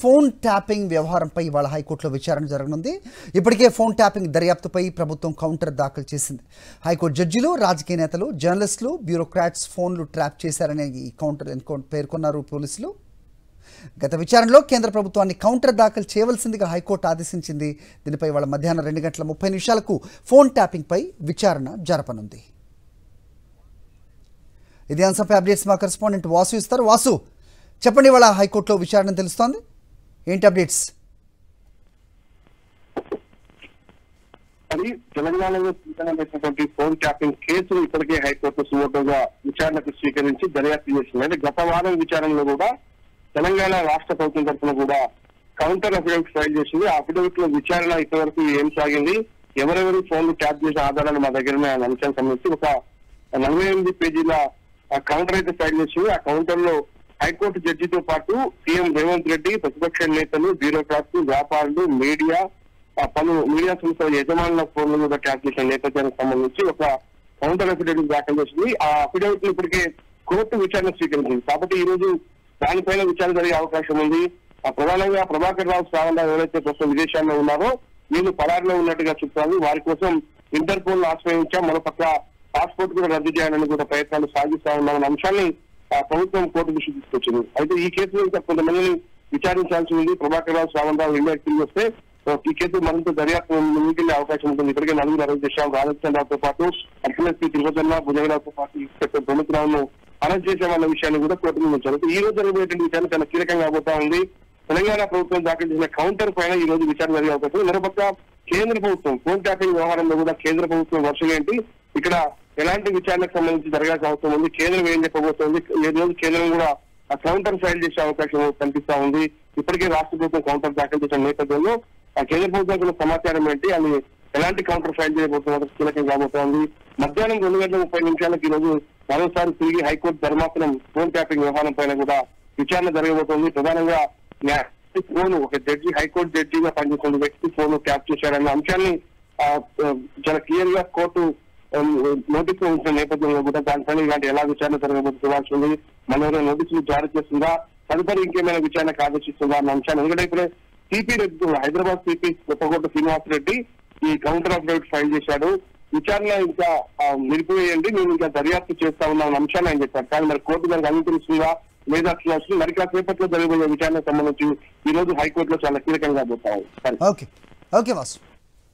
Phone tapping వ్యవహారంపై ఇవాళ హైకోర్టులో విచారణ జరగనుంది. ఇప్పటికే ఫోన్ ట్యాపింగ్ దర్యాప్తుపై ప్రభుత్వం కౌంటర్ దాఖలు చేసింది. హైకోర్టు జడ్జిలు, రాజకీయ నేతలు, జర్నలిస్టులు, బ్యూరోక్రాట్స్ ఫోన్లు ట్రాప్ చేశారని ఈ కౌంటర్ పేర్కొన్నారు పోలీసులు. గత విచారణలో కేంద్ర ప్రభుత్వాన్ని కౌంటర్ దాఖలు చేయవలసిందిగా హైకోర్టు ఆదేశించింది. దీనిపై ఇవాళ మధ్యాహ్నం 2:30 ఫోన్ ట్యాపింగ్పై విచారణ జరపనుంది. ఇదే అంశంపై అప్డేట్స్ మా కరెస్పాండెంట్ వాసు ఇస్తారు. వాసు, చెప్పండి, ఇవాళ హైకోర్టులో విచారణ తెలుస్తోంది, ఏంటి అప్డేట్స్? తెలంగాణలో చేసినటువంటి ఫోన్ ట్యాపింగ్ కేసును ఇప్పటికే హైకోర్టు సుమోటోగా విచారణకు స్వీకరించి దర్యాప్తు చేసింది. అయితే గత వారం విచారణలో కూడా తెలంగాణ రాష్ట్ర ప్రభుత్వం తరఫున కూడా కౌంటర్ అఫిడవిట్ ఫైల్ చేసింది. ఆ అఫిడవిట్ లో విచారణ ఇప్పటివరకు ఏం సాగింది, ఎవరెవరు ఫోన్లు ట్యాప్ చేసిన ఆధారాలు మా దగ్గర ఉన్న అంశానికి సంబంధించి ఒక 48 పేజీల కౌంటర్ అయితే ఫైల్ చేసింది. ఆ కౌంటర్ లో హైకోర్టు జడ్జితో పాటు సీఎం రేవంత్ రెడ్డి, ప్రతిపక్ష నేతలు, బ్యూరోక్రాట్స్, వ్యాపారులు, పలు మీడియా సంస్థల యజమానుల ఫోన్లు కూడా ట్యాప్ చేసిన నేపథ్యానికి సంబంధించి ఒక కౌంటర్ అఫిడవిట్ దాఖలు చేసింది. ఆ అఫిడవిట్ ఇప్పటికే కోర్టు విచారణ స్వీకరించింది. కాబట్టి ఈ రోజు దానిపైన విచారణ జరిగే అవకాశం ఉంది. ప్రధానంగా ప్రభాకర్ రావు, శ్రావణరావు ఎవరైతే ప్రస్తుతం విదేశాల్లో ఉన్నారో వీళ్ళు పరారులో ఉన్నట్టుగా చెప్తారు. వారి కోసం ఇంటర్పోల్ ఆశ్రయించాం, మరోపక్క పాస్పోర్ట్ కూడా రద్దు చేయాలని కూడా ప్రయత్నాలు సాగిస్తా ఉన్నామన్న అంశాన్ని ప్రభుత్వం కోర్టు దృష్టి తీసుకొచ్చింది. అయితే ఈ కేసులో ఇంకా కొంతమందిని విచారించాల్సి ఉంది. ప్రభాకర్ రావు, శ్రావణరావు ఇండియాకి తిరిగి వస్తే ఈ కేసు మరింత దర్యాప్తు ముందుకెళ్లే అవకాశం ఉంటుంది. ఇప్పటికే 4 అరెస్ట్ చేశాం. రాజస్థాన్తో పాటు అఖిలేశ్వరి తిరుపతిరావు, భుజంగరావుతో పాటు ఇన్స్పెక్టర్ ప్రముఖరావును అరెస్ట్ చేశామన్న విషయాన్ని కూడా కోర్టు ముందు ఉంచారు. ఈ రోజు జరిగేటువంటి విషయాన్ని చాలా కీలకంగా పోతా ఉంది. తెలంగాణ ప్రభుత్వం దాఖలు చేసిన కౌంటర్ పైన ఈ రోజు విచారణ జరిగే అవకాశం ఉంది. మరోపక్క కేంద్ర ప్రభుత్వం ఫోన్ ట్యాపింగ్ వ్యవహారంలో కూడా కేంద్ర ప్రభుత్వం వర్షం ఏంటి, ఇక్కడ ఎలాంటి విచారణకు సంబంధించి జరగాల్సిన అవసరం ఉంది, కేంద్రం ఏం చెప్పబోతోంది, ఈ రోజు కేంద్రం కూడా కౌంటర్ ఫైల్ చేసే అవకాశం కనిపిస్తా ఉంది. ఇప్పటికే రాష్ట్ర ప్రభుత్వం కౌంటర్ దాఖలు చేసిన నేపథ్యంలో కేంద్ర ప్రభుత్వం సమాచారం ఏంటి, అది ఎలాంటి కౌంటర్ ఫైల్ చేయబోతున్నారు కీలకం కాబోతోంది. మధ్యాహ్నం 2:30 ఈ రోజు మరోసారి తిరిగి హైకోర్టు ధర్మాసనం ఫోన్ ట్యాపింగ్ వ్యవహారం పైన కూడా విచారణ జరగబోతోంది. ప్రధానంగా ఫోన్ ఒక జడ్జి, హైకోర్టు జడ్జిగా పనిచేస్తున్న వ్యక్తి ఫోన్ ట్యాప్ చేశారన్న అంశాన్ని చాలా క్లియర్ గా కోర్టు నోటీస్ లో ఉంచిన నేపథ్యంలో కూడా దానిపైన ఇలాంటి ఎలా విచారణ జరగబోతుంది, మన నోటీసులు జారీ చేస్తుందా, తదుపరి ఇంకేమైనా విచారణకు ఆదేశిస్తుందా అన్న అంశాన్ని. ఎందుకంటే ఇప్పుడే సిపి రెడ్డి, హైదరాబాద్ సిపి కొత్తకోట శ్రీనివాసరెడ్డి ఈ కౌంటర్ అఫిడవిట్ ఫైల్ చేశాడు. విచారణ ఇంకా నిలిపివేయండి, మేము ఇంకా దర్యాప్తు చేస్తా ఉన్నాం అంశాన్ని ఆయన చెప్పారు. కానీ మరి కోర్టు దానికి అంగీకరిస్తుందా లేదా అసలు మరి కాసేపట్లో జరగబోయే విచారణకు సంబంధించి ఈ రోజు హైకోర్టులో చాలా కీలకంగా పోతా ఉంది. ఓకే వాసు.